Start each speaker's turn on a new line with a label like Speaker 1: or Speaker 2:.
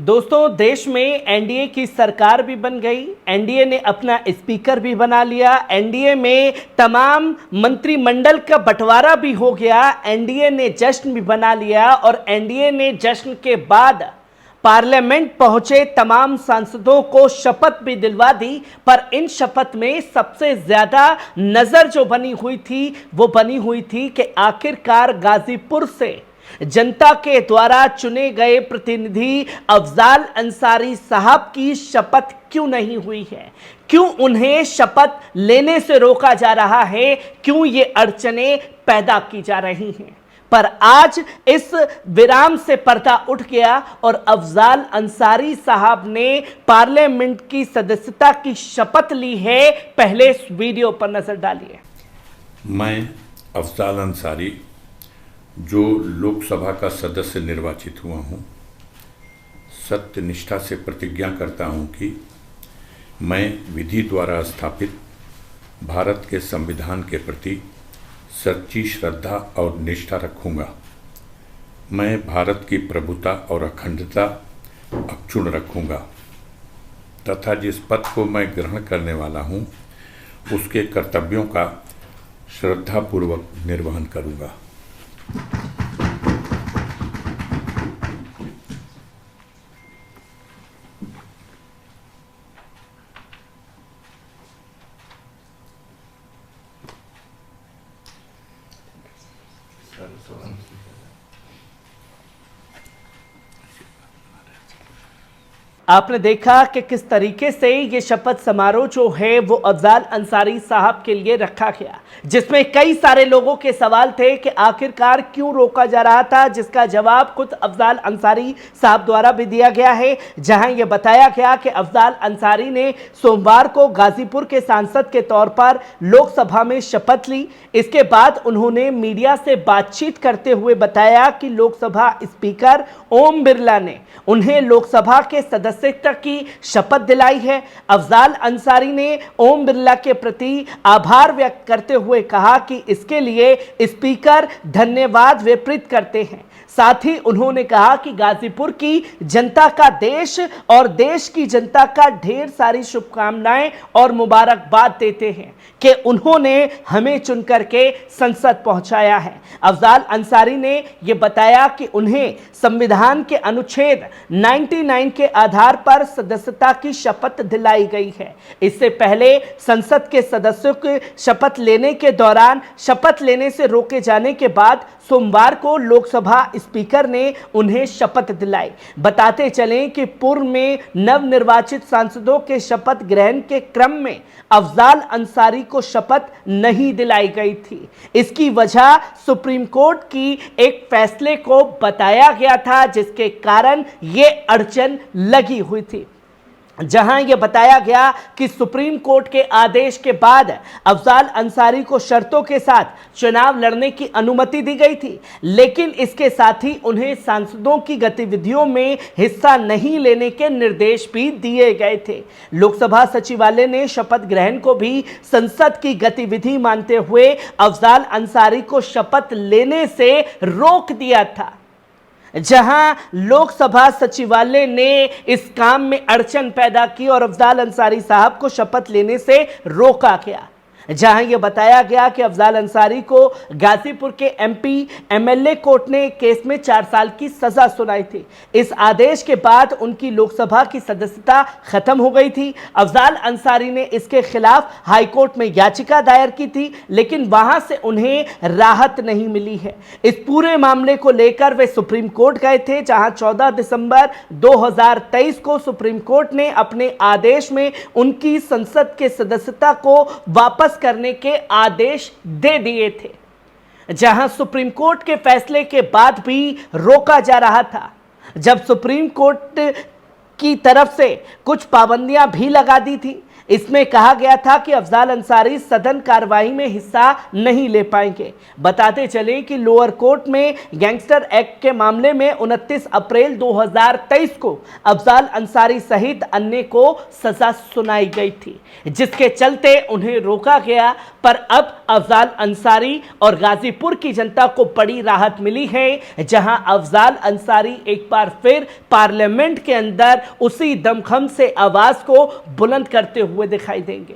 Speaker 1: दोस्तों, देश में एनडीए की सरकार भी बन गई। एनडीए ने अपना स्पीकर भी बना लिया। एनडीए में तमाम मंत्रिमंडल का बंटवारा भी हो गया। एनडीए ने जश्न भी बना लिया और एनडीए ने जश्न के बाद पार्लियामेंट पहुंचे तमाम सांसदों को शपथ भी दिलवा दी। पर इन शपथ में सबसे ज्यादा नजर जो बनी हुई थी वो बनी हुई थी कि आखिरकार गाजीपुर से जनता के द्वारा चुने गए प्रतिनिधि अफजाल अंसारी साहब की शपथ क्यों नहीं हुई है, क्यों उन्हें शपथ लेने से रोका जा रहा है, क्यों ये अड़चनें पैदा की जा रही हैं। पर आज इस विराम से पर्दा उठ गया और अफजाल अंसारी साहब ने पार्लियामेंट की सदस्यता की शपथ ली है। पहले इस वीडियो पर नजर डालिए।
Speaker 2: मैं अफजाल अंसारी जो लोकसभा का सदस्य निर्वाचित हुआ हूँ, सत्य निष्ठा से प्रतिज्ञा करता हूँ कि मैं विधि द्वारा स्थापित भारत के संविधान के प्रति सच्ची श्रद्धा और निष्ठा रखूँगा। मैं भारत की प्रभुता और अखंडता अक्षुण्ण रखूँगा तथा जिस पद को मैं ग्रहण करने वाला हूँ उसके कर्तव्यों का श्रद्धापूर्वक निर्वहन करूँगा।
Speaker 1: आपने देखा कि किस तरीके से ये शपथ समारोह जो है वो अफजाल अंसारी साहब के लिए रखा गया, जिसमें कई सारे लोगों के सवाल थे कि आखिरकार क्यों रोका जा रहा था, जिसका जवाब खुद अफजाल अंसारी साहब द्वारा भी दिया गया है। जहां ये बताया गया कि अफजाल अंसारी ने सोमवार को गाजीपुर के सांसद के तौर पर लोकसभा में शपथ ली। इसके बाद उन्होंने मीडिया से बातचीत करते हुए बताया कि लोकसभा स्पीकर ओम बिरला ने उन्हें लोकसभा के सदस्यता की शपथ दिलाई है। अफजाल अंसारी ने ओम बिरला के प्रति आभार व्यक्त करते हुए कहा कि इसके लिए स्पीकर धन्यवाद व्यक्त करते हैं। साथ ही उन्होंने कहा कि गाजीपुर की जनता का देश और देश की जनता का ढेर सारी शुभकामनाएं और मुबारकबाद देते हैं कि उन्होंने हमें चुन करके संसद पहुंचाया है। अफजाल अंसारी ने यह बताया कि उन्हें संविधान के अनुच्छेद 99 के आधार पर सदस्यता की शपथ दिलाई गई है। इससे पहले संसद के सदस्यों के शपथ लेने के दौरान शपथ लेने से रोके जाने के बाद सोमवार को लोकसभा स्पीकर ने उन्हें शपथ दिलाई। बताते चलें कि पूर्व में नवनिर्वाचित सांसदों के शपथ ग्रहण के क्रम में अफजाल अंसारी को शपथ नहीं दिलाई गई थी। इसकी वजह सुप्रीम कोर्ट की एक फैसले को बताया गया था, जिसके कारण यह अड़चन लगी हुई थी। जहां यह बताया गया कि सुप्रीम कोर्ट के आदेश के बाद अफजाल अंसारी को शर्तों के साथ चुनाव लड़ने की अनुमति दी गई थी, लेकिन इसके साथ ही उन्हें सांसदों की गतिविधियों में हिस्सा नहीं लेने के निर्देश भी दिए गए थे। लोकसभा सचिवालय ने शपथ ग्रहण को भी संसद की गतिविधि मानते हुए अफजाल अंसारी को शपथ लेने से रोक दिया था। जहां लोकसभा सचिवालय ने इस काम में अड़चन पैदा की और अफजाल अंसारी साहब को शपथ लेने से रोका गया। जहां यह बताया गया कि अफजाल अंसारी को गाजीपुर के एमपी एमएलए कोर्ट ने केस में 4 साल की सजा सुनाई थी। इस आदेश के बाद उनकी लोकसभा की सदस्यता खत्म हो गई थी। अफजाल अंसारी ने इसके खिलाफ हाईकोर्ट में याचिका दायर की थी, लेकिन वहां से उन्हें राहत नहीं मिली है। इस पूरे मामले को लेकर वे सुप्रीम कोर्ट गए थे, जहां 14 दिसंबर 2023 को सुप्रीम कोर्ट ने अपने आदेश में उनकी संसद के सदस्यता को वापस करने के आदेश दे दिए थे। जहां सुप्रीम कोर्ट के फैसले के बाद भी रोका जा रहा था, जब सुप्रीम कोर्ट की तरफ से कुछ पाबंदियां भी लगा दी थी। इसमें कहा गया था कि अफजाल अंसारी सदन कार्रवाई में हिस्सा नहीं ले पाएंगे। बताते चले कि लोअर कोर्ट में गैंगस्टर एक्ट के मामले में 29 अप्रैल 2023 को अफजाल अंसारी सहित अन्य को सजा सुनाई गई थी, जिसके चलते उन्हें रोका गया। पर अब अफजाल अंसारी और गाजीपुर की जनता को बड़ी राहत मिली है, जहां अफजाल अंसारी एक बार फिर पार्लियामेंट के अंदर उसी दमखम से आवाज को बुलंद करते हुए दिखाई देंगे।